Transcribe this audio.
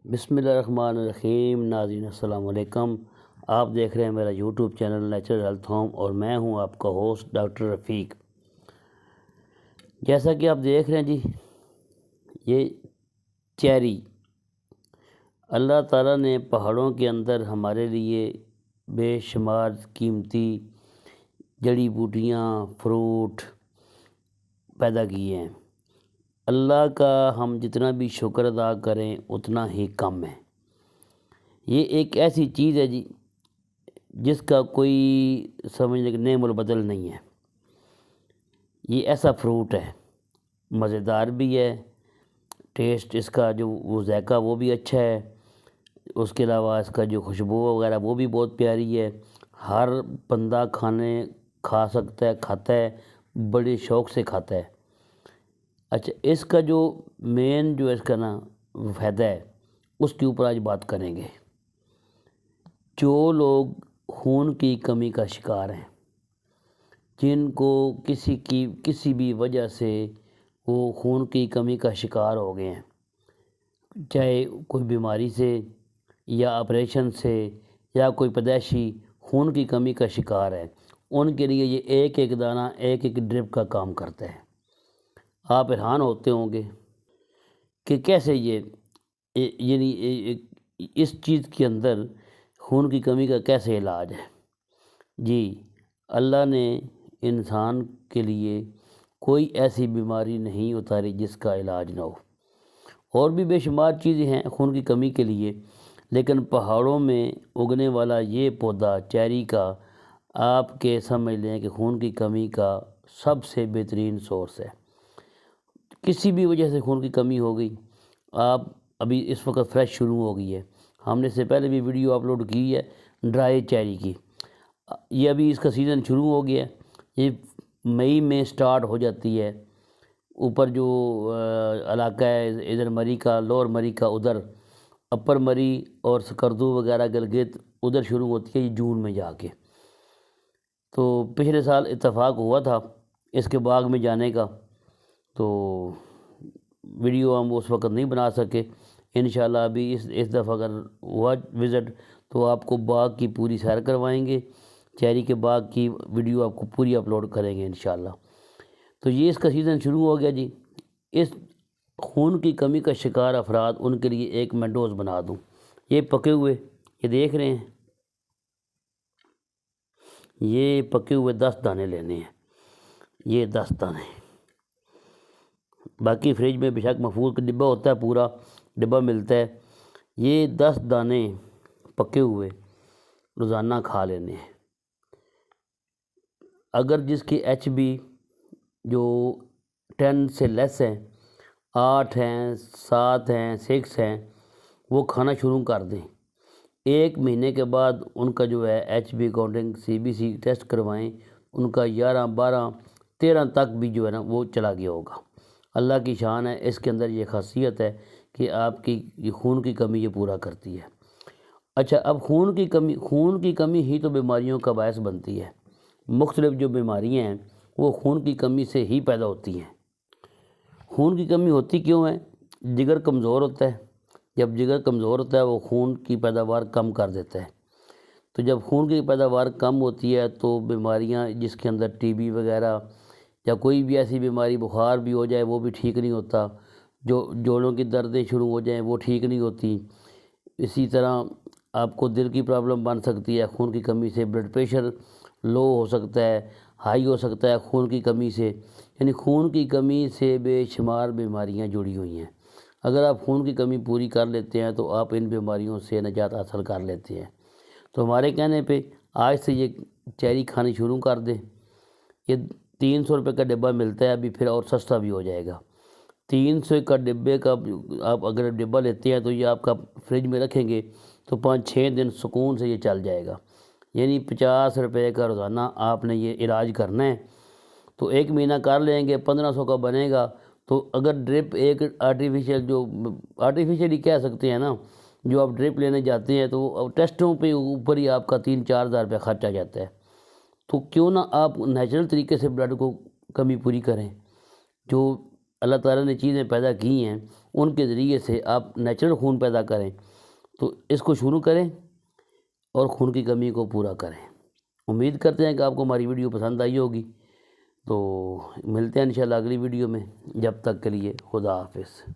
بسم اللہ الرحمن الرحیم۔ ناظرین السلام علیکم، آپ دیکھ رہے ہیں میرا YouTube channel natural health home اور میں ہوں آپ کا ہوسٹ ڈاکٹر رفیق۔ جیسا کہ آپ دیکھ رہے ہیں جی، یہ چیری اللہ تعالیٰ نے پہاڑوں کے اندر ہمارے لیے بے شمار قیمتی جڑی بوٹیاں، فروٹ پیدا کیے ہیں۔ اللہ کا ہم جتنا بھی شکر ادا کریں اتنا ہی کم ہے۔ یہ ایک ایسی چیز ہے جی جس کا کوئی سمجھنے کا نعم البدل نہیں ہے۔ یہ ایسا فروٹ ہے، مزیدار بھی ہے، ٹیسٹ اس کا جو وہ ذائقہ وہ بھی اچھا ہے، اس کے علاوہ اس کا جو خوشبو وغیرہ وہ بھی بہت پیاری ہے۔ ہر بندہ کھا سکتا ہے، کھاتا ہے، بڑے شوق سے کھاتا ہے۔ اچھا، اس کا جو مین جو اس کا فائدہ ہے اس کے اوپر آج بات کریں گے۔ جو لوگ خون کی کمی کا شکار ہیں، جن کو کسی بھی وجہ سے وہ خون کی کمی کا شکار ہو گئے ہیں، چاہے کوئی بیماری سے یا آپریشن سے یا کوئی پیدائشی خون کی کمی کا شکار ہے، ان کے لیے یہ ایک ایک دانہ ایک ایک ڈرپ کا کام کرتا ہے۔ آپ حیران ہوتے ہوں گے کہ کیسے یعنی اس چیز کے اندر خون کی کمی کا کیسے علاج ہے۔ جی، اللہ نے انسان کے لیے کوئی ایسی بیماری نہیں اتاری جس کا علاج نہ ہو۔ اور بھی بے شمار چیزیں ہیں خون کی کمی کے لیے، لیکن پہاڑوں میں اگنے والا یہ پودا چیری کا آپ کے سمجھ لیں کہ خون کی کمی کا سب سے بہترین سورس ہے۔ کسی بھی وجہ سے خون کی کمی ہو گئی، آپ ابھی اس وقت فریش شروع ہو گئی ہے، ہم نے اس سے پہلے بھی ویڈیو اپلوڈ کی ہے ڈرائی چیری کی۔ یہ ابھی اس کا سیزن شروع ہو گیا ہے، یہ مئی میں سٹارٹ ہو جاتی ہے۔ اوپر جو علاقہ ہے ادھر مری کا، لوور مری کا ادھر، اپر مری اور سکردو وغیرہ گلگت ادھر شروع ہوتی ہے یہ جون میں جا کے۔ تو پچھلے سال اتفاق ہوا تھا اس کے باغ میں جانے کا، تو ویڈیو ہم اس وقت نہیں بنا سکے۔ انشاءاللہ ابھی اس دفعہ اگر ہوا وزٹ تو آپ کو باغ کی پوری سیر کروائیں گے، چیری کے باغ کی ویڈیو آپ کو پوری اپلوڈ کریں گے انشاءاللہ۔ تو یہ اس کا سیزن شروع ہو گیا جی۔ اس خون کی کمی کا شکار افراد، ان کے لیے ایک میں ڈوز بنا دوں۔ یہ پکے ہوئے، یہ دیکھ رہے ہیں، یہ پکے ہوئے 10 دانے لینے ہیں، یہ 10 دانے۔ باقی فریج میں بے شک محفوظ کا ڈبہ ہوتا ہے، پورا ڈبہ ملتا ہے۔ یہ 10 دانے پکے ہوئے روزانہ کھا لینے ہیں۔ اگر جس کی ایچ بی جو 10 سے لیس ہیں، 8 ہیں، 7 ہیں، 6 ہیں، وہ کھانا شروع کر دیں۔ 1 مہینے کے بعد ان کا جو ہے H B counting CBC test کروائیں، ان کا 11، 12، 13 تک بھی جو ہے وہ چلا گیا ہوگا۔ اللہ کی شان ہے، اس کے اندر یہ خاصیت ہے کہ آپ کی یہ خون کی کمی یہ پورا کرتی ہے۔ اچھا، اب خون کی کمی ہی تو بیماریوں کا باعث بنتی ہے۔ مختلف جو بیماریاں ہیں وہ خون کی کمی سے ہی پیدا ہوتی ہیں۔ خون کی کمی ہوتی کیوں ہے؟ جگر کمزور ہوتا ہے، جب جگر کمزور ہوتا ہے وہ خون کی پیداوار کم کر دیتا ہے۔ تو جب خون کی پیداوار کم ہوتی ہے تو بیماریاں جس کے اندر TB وغیرہ یا کوئی بھی ایسی بیماری، بخار بھی ہو جائے وہ بھی ٹھیک نہیں ہوتا، جو جوڑوں کی دردیں شروع ہو جائیں وہ ٹھیک نہیں ہوتی۔ اسی طرح آپ کو دل کی پرابلم بن سکتی ہے خون کی کمی سے، بلڈ پریشر لو ہو سکتا ہے، ہائی ہو سکتا ہے خون کی کمی سے۔ یعنی خون کی کمی سے بے شمار بیماریاں جڑی ہوئی ہیں۔ اگر آپ خون کی کمی پوری کر لیتے ہیں تو آپ ان بیماریوں سے نجات حاصل کر لیتے ہیں۔ تو ہمارے کہنے پہ آج سے یہ چیری کھانی شروع کر دیں۔ یہ 300 روپے کا ڈبہ ملتا ہے، ابھی پھر اور سستا بھی ہو جائے گا۔ 300 کا ڈبے کا آپ اگر ڈبہ لیتے ہیں تو یہ آپ کا فریج میں رکھیں گے تو 5-6 دن سکون سے یہ چل جائے گا۔ یعنی 50 روپے کا روزانہ آپ نے یہ علاج کرنا ہے، تو 1 مہینہ کر لیں گے، 1500 کا بنے گا۔ تو اگر ڈرپ ایک آرٹیفیشلی کہہ سکتے ہیں نا، جو آپ ڈرپ لینے جاتے ہیں تو ٹیسٹوں پہ اوپر ہی آپ کا 3-4 ہزار روپے خرچ آ جاتا ہے۔ تو کیوں نہ آپ نیچرل طریقے سے بلڈ کو کمی پوری کریں۔ جو اللہ تعالیٰ نے چیزیں پیدا کی ہیں ان کے ذریعے سے آپ نیچرل خون پیدا کریں، تو اس کو شروع کریں اور خون کی کمی کو پورا کریں۔ امید کرتے ہیں کہ آپ کو ہماری ویڈیو پسند آئی ہوگی، تو ملتے ہیں انشاءاللہ اگلی ویڈیو میں، جب تک کے لیے خدا حافظ۔